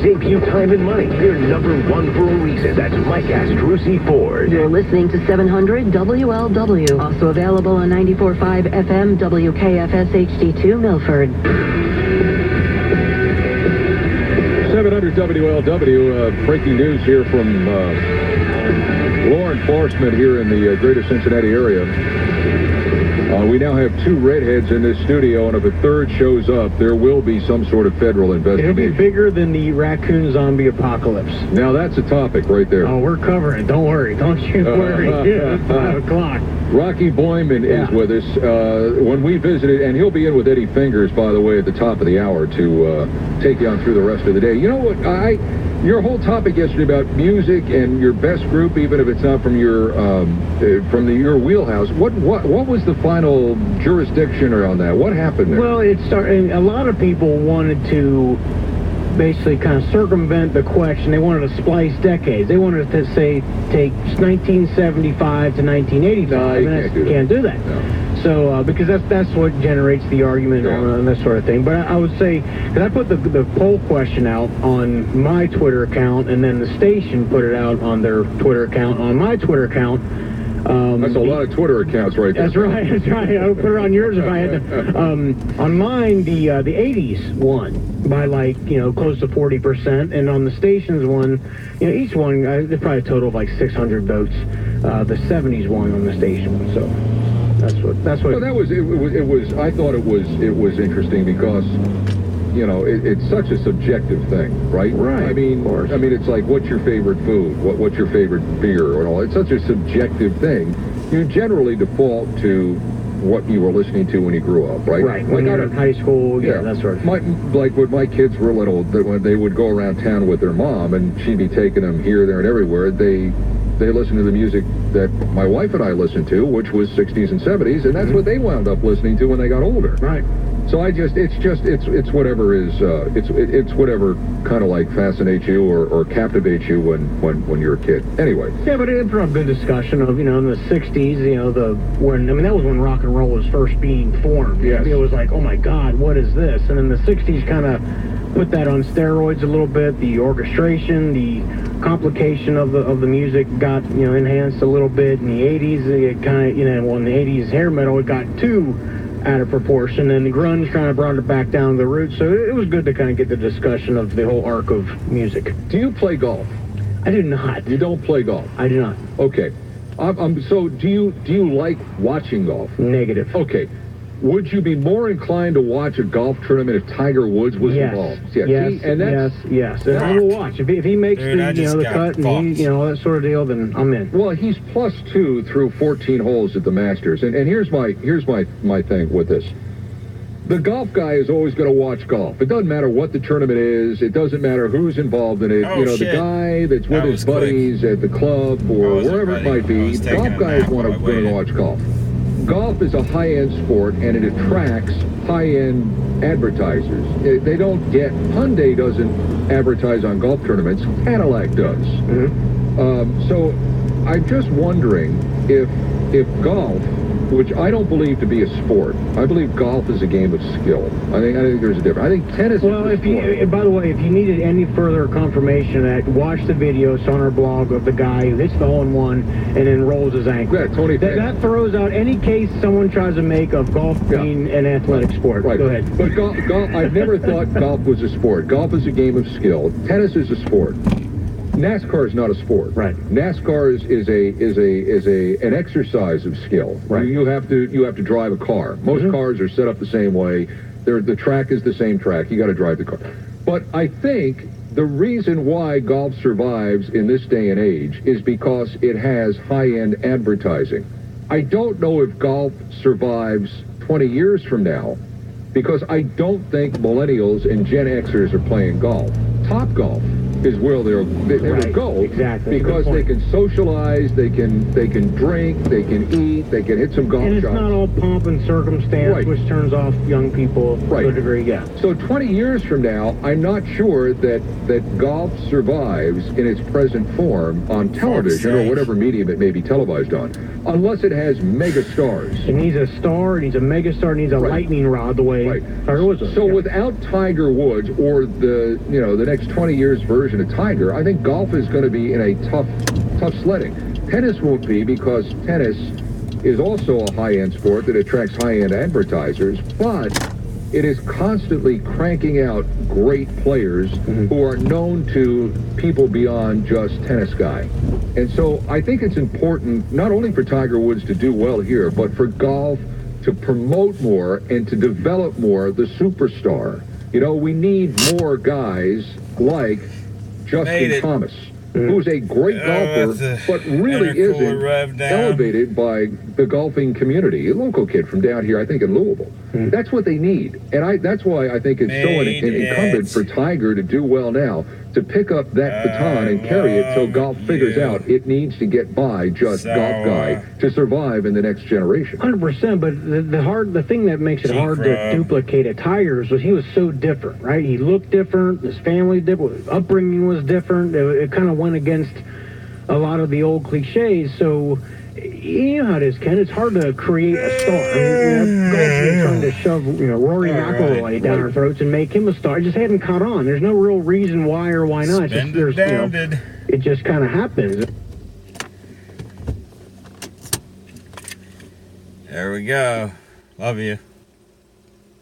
save you time and money. They're number one for a reason. That's Mike Astrucci Ford. You're listening to 700 WLW. Also available on 94.5 FM WKFS HD2 Milford. 700 WLW, breaking news here from law enforcement here in the greater Cincinnati area. We now have 2 redheads in this studio, and if a third shows up, there will be some sort of federal investigation. It'll be bigger than the raccoon zombie apocalypse. Now, that's a topic right there. Oh, we're covering it. Don't worry. Don't you worry. It's 5 o'clock. Rocky Boyman is with us. When we visited, and he'll be in with Eddie Fingers, by the way, at the top of the hour to take you on through the rest of the day. You know what? Your whole topic yesterday about music and your best group, even if it's not from your your wheelhouse. What was the final jurisdiction on that? What happened there? Well, it started. A lot of people wanted to basically kind of circumvent the question. They wanted to splice decades. They wanted to say take 1975 to 1985. No, you can't do that. No. So, because that's what generates the argument and that sort of thing. But I would say, because I put the poll question out on my Twitter account, and then the station put it out on their Twitter account. On my Twitter account, that's a lot of Twitter accounts right there. That's right. I would put it on yours if I had to. On mine, the 80s won by close to 40%, and on the station's one, each one, they probably a total of like 600 votes. The 70s won on the station, so. That's what. Well, it was. I thought it was interesting because, it's such a subjective thing, right? Right. I mean, it's like, what's your favorite food? What's your favorite beer? And all. It's such a subjective thing. You generally default to what you were listening to when you grew up, right? Right. When you're in high school, that sort of thing. Like when my kids were little, when they would go around town with their mom, and she'd be taking them here, there, and everywhere. They listened to the music that my wife and I listened to, which was 60s and 70s, and that's what they wound up listening to when they got older. Right. So it's whatever is it's whatever kind of like fascinates you or captivates you when you're a kid. Anyway. Yeah, but it brought a good discussion of in the 60s, that was when rock and roll was first being formed. Yes. It was like, oh my God, what is this? And then the 60s kind of put that on steroids a little bit. The orchestration, the complication of the music got enhanced a little bit. In the 80s, it kind of in the 80s hair metal, it got too out of proportion, and the grunge kind of brought it back down to the roots. So it was good to kind of get the discussion of the whole arc of music. Do you play golf? I do not. You don't play golf? I do not. Okay. So do you like watching golf? Negative. Okay. Would you be more inclined to watch a golf tournament if Tiger Woods was involved? Yes. Yes. And I will watch. If he makes the cut and that sort of deal, then I'm in. Well, he's +2 through 14 holes at the Masters, and here's my thing with this. The golf guy is always going to watch golf. It doesn't matter what the tournament is. It doesn't matter who's involved in it. The guy that's with his buddies at the club or wherever it might be, golf guys want to watch golf. Golf is a high-end sport, and it attracts high-end advertisers. They don't get... Hyundai doesn't advertise on golf tournaments. Cadillac does. Mm-hmm. So I'm just wondering if golf, which I don't believe to be a sport, I believe golf is a game of skill. I think there's a difference. I think tennis is a sport. By the way, if you needed any further confirmation, watch the videos on our blog of the guy who hits the hole-in-one and then rolls his ankle. Yeah, Tony. That throws out any case someone tries to make of golf being an athletic sport. Right. Go ahead. But golf, I've never thought golf was a sport. Golf is a game of skill. Tennis is a sport. NASCAR is not a sport. Right. NASCAR is an exercise of skill. Right. You have to drive a car. Most cars are set up the same way. The track is the same track. You got to drive the car. But I think the reason why golf survives in this day and age is because it has high-end advertising. I don't know if golf survives 20 years from now because I don't think millennials and Gen Xers are playing golf. Topgolf is where they would go. Exactly. Because they can socialize, they can drink, they can eat, they can hit some golf shots. And it's not all pomp and circumstance, which turns off young people to a degree, So 20 years from now, I'm not sure that golf survives in its present form on television or whatever medium it may be televised on. unless it has mega stars. It needs a star, it needs a mega star, it needs a lightning rod the way Tiger Woods was. So without Tiger Woods or the next 20 years version of Tiger, I think golf is going to be in a tough sledding. Tennis won't be, because tennis is also a high-end sport that attracts high-end advertisers, but it is constantly cranking out great players who are known to people beyond just tennis guy. And so I think it's important not only for Tiger Woods to do well here, but for golf to promote more and to develop more the superstar. We need more guys like Justin Thomas, who's a great golfer, but really isn't elevated by the golfing community. A local kid from down here, I think in Louisville. That's what they need. And that's why I think it's so incumbent for Tiger to do well now, to pick up that baton and carry it till golf figures out it needs to get by just golf guy to survive in the next generation. 100%, but the thing that makes it hard to duplicate a Tiger's was he was so different, right? He looked different, his family different, his upbringing was different. It kind of went against a lot of the old cliches, so you know how it is, Ken. It's hard to create a star. I mean, golf's trying to shove, Rory McIlroy down our throats and make him a star. It just hadn't caught on. There's no real reason why or why not. It just kind of happens. There we go. Love you.